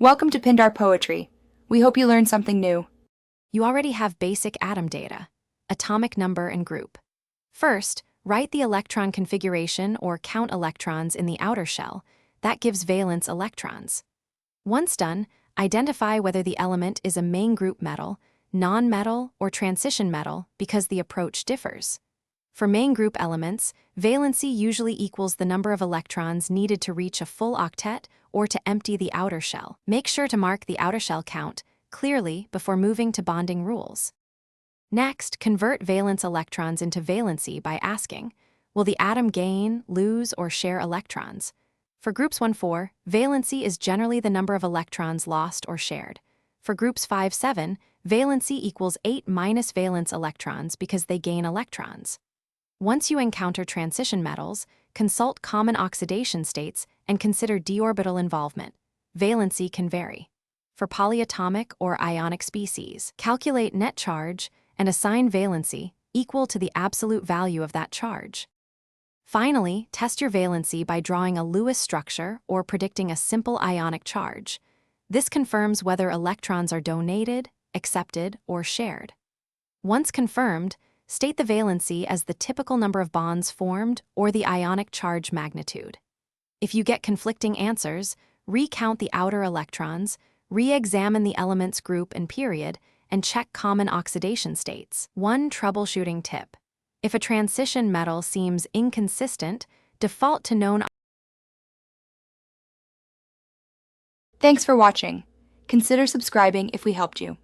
Welcome to Pindar Poetry. We hope you learned something new. You already have basic atom data, atomic number and group. First, write the electron configuration or count electrons in the outer shell. That gives valence electrons. Once done, identify whether the element is a main group metal, non-metal, or transition metal because the approach differs. For main group elements, valency usually equals the number of electrons needed to reach a full octet or to empty the outer shell. Make sure to mark the outer shell count clearly before moving to bonding rules. Next, convert valence electrons into valency by asking, will the atom gain, lose, or share electrons? For groups 1-4, valency is generally the number of electrons lost or shared. For groups 5-7, valency equals 8 minus valence electrons because they gain electrons. Once you encounter transition metals, consult common oxidation states and consider d orbital involvement. Valency can vary. For polyatomic or ionic species, calculate net charge and assign valency equal to the absolute value of that charge. Finally, test your valency by drawing a Lewis structure or predicting a simple ionic charge. This confirms whether electrons are donated, accepted, or shared. Once confirmed, state the valency as the typical number of bonds formed or the ionic charge magnitude. If you get conflicting answers, recount the outer electrons, re-examine the element's group and period, and check common oxidation states. One troubleshooting tip: if a transition metal seems inconsistent, default to known. Thanks for watching. Consider subscribing if we helped you.